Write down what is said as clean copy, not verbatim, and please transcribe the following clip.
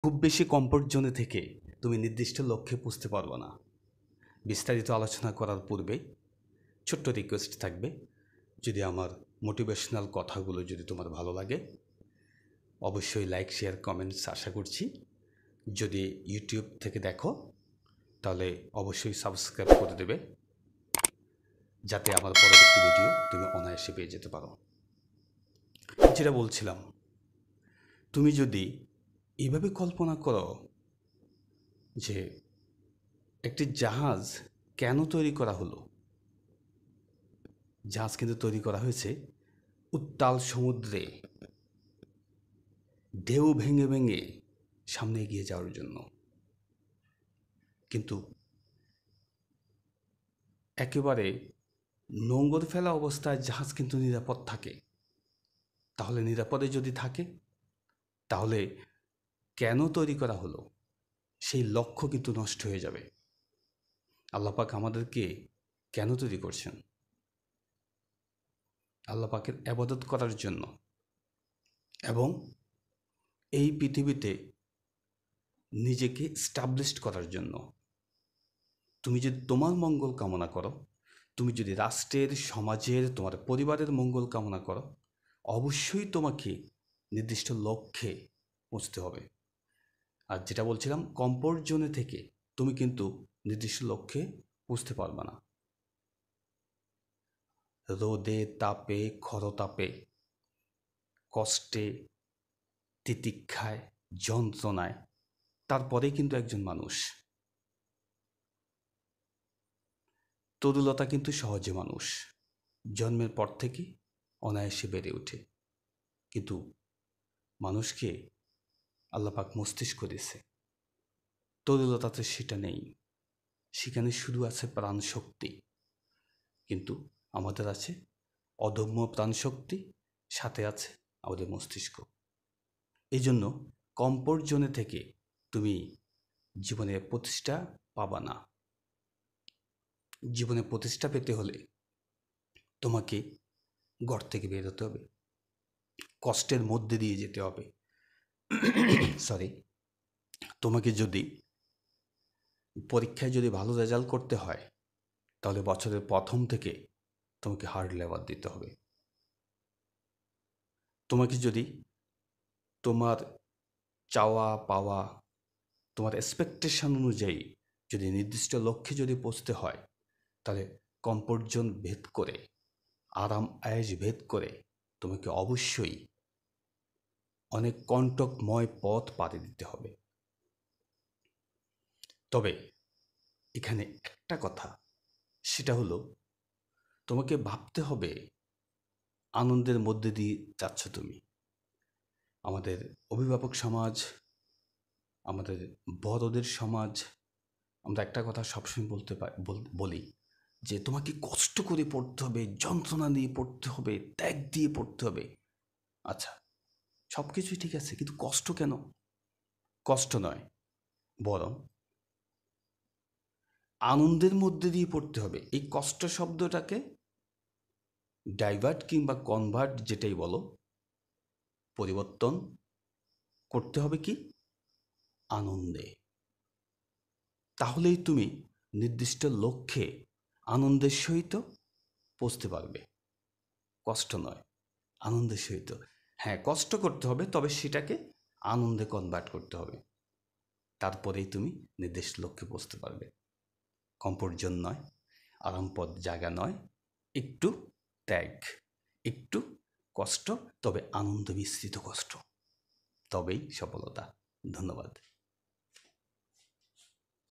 খুব বেশি কমফোর্ট জোনে থেকে তুমি নির্দিষ্ট লক্ষ্যে পৌঁছতে পারবে না। বিস্তারিত আলোচনা করার পূর্বে ছোট্ট রিকোয়েস্ট থাকবে, যদি আমার মোটিভেশনাল কথাগুলো যদি তোমার ভালো লাগে অবশ্যই লাইক, শেয়ার, কমেন্টস আশা করছি। যদি ইউটিউব থেকে দেখো তাহলে অবশ্যই সাবস্ক্রাইব করে দেবে, যাতে আমার পরবর্তী ভিডিও তুমি অনায়াসে পেয়ে যেতে পারো। যেটা বলছিলাম, তুমি যদি এইভাবে কল্পনা করো যে একটি জাহাজ কেন তৈরি করা হলো। জাহাজ কিন্তু তৈরি করা হয়েছে উত্তাল সমুদ্রে ঢেউ ভেঙে ভেঙে সামনে এগিয়ে যাওয়ার জন্য। কিন্তু একেবারে নোঙর ফেলা অবস্থায় জাহাজ কিন্তু নিরাপদ থাকে। তাহলে নিরাপদে যদি থাকে তাহলে কেন তৈরি করা হলো সেই লক্ষ্য কিন্তু নষ্ট হয়ে যাবে। আল্লাহ পাক আমাদেরকে কেন তৈরি করছেন? আল্লাহ পাকের ইবাদত করার জন্য এবং এই পৃথিবীতে নিজেকে স্টাবলিশড করার জন্য। তুমি যদি তোমার মঙ্গল কামনা করো, তুমি যদি রাষ্ট্রের, সমাজের, তোমার পরিবারের মঙ্গল কামনা করো, অবশ্যই তোমাকে নির্দিষ্ট লক্ষ্যে পৌঁছতে হবে। আর যেটা বলছিলাম, কমফোর্ট জোনে থেকে তুমি কিন্তু নির্দিষ্ট লক্ষ্যে পৌঁছতে পারবে না। রোদে, তাপে, খরতাপে, কষ্টে, তিতিক্ষায়, যন্ত্রণায়, তারপরেই কিন্তু একজন মানুষ। তরুলতা কিন্তু সহজে মানুষ জন্মের পর থেকে অনায়াসে বেড়ে ওঠে, কিন্তু মানুষকে আল্লাহ পাক মস্তিষ্ক দিয়েছে, তরুলতাতে সেটা নেই। সেখানে শুধু আছে প্রাণ শক্তি, কিন্তু আমাদের আছে অদম্য প্রাণ শক্তি, সাথে আছে আমাদের মস্তিষ্ক। এই জন্য কমফোর্ট জোনে থেকে তুমি জীবনে প্রতিষ্ঠা পাবা না। জীবনে প্রতিষ্ঠা পেতে হলে তোমাকে ঘর থেকে বেরোতে হবে, কষ্টের মধ্যে দিয়ে যেতে হবে। সরি, তোমাকে যদি পরীক্ষায় যদি ভালো রেজাল্ট করতে হয় তাহলে বছরের প্রথম থেকে তোমাকে হার্ড লেবার দিতে হবে। তোমাকে যদি তোমার চাওয়া পাওয়া, তোমার এক্সপেকটেশন অনুযায়ী যদি নির্দিষ্ট লক্ষ্যে যদি পৌঁছতে হয়, তাহলে কমফোর্ট জোন ভেদ করে, আরাম আয়েশ ভেদ করে তোমাকে অবশ্যই অনেক কণ্টকময় পথ পাড়ি দিতে হবে। তবে এখানে একটা কথা, সেটা হলো তোমাকে ভাবতে হবে আনন্দের মধ্যে দিয়ে যাচ্ছ তুমি। আমাদের অভিভাবক সমাজ, আমাদের বড়দের সমাজ, আমরা একটা কথা সবসময় বলি যে তোমাকে কষ্ট করে পড়তে হবে, যন্ত্রণা দিয়ে পড়তে হবে, ত্যাগ দিয়ে পড়তে হবে। আচ্ছা, সব কিছুই ঠিক আছে, কিন্তু কষ্ট কেন? কষ্ট নয়, বরং আনন্দের মধ্যে দিয়ে পড়তে হবে। এই কষ্ট শব্দটাকে ডাইভার্ট কিংবা কনভার্ট যেটাই বলো, পরিবর্তন করতে হবে কি? আনন্দে। তাহলেই তুমি নির্দিষ্ট লক্ষ্যে আনন্দের সহিত পৌঁছতে পারবে। কষ্ট নয়, আনন্দের সহিত। হ্যাঁ, কষ্ট করতে হবে, তবে সেটাকে আনন্দে কনভার্ট করতে হবে। তারপরেই তুমি নির্দিষ্ট লক্ষ্যে পৌঁছতে পারবে। কমফোর্ট জোন নয়, আরামপদ জায়গা নয়, একটু ত্যাগ, একটু কষ্ট, তবে আনন্দ মিশ্রিত কষ্ট, তবেই সফলতা। ধন্যবাদ।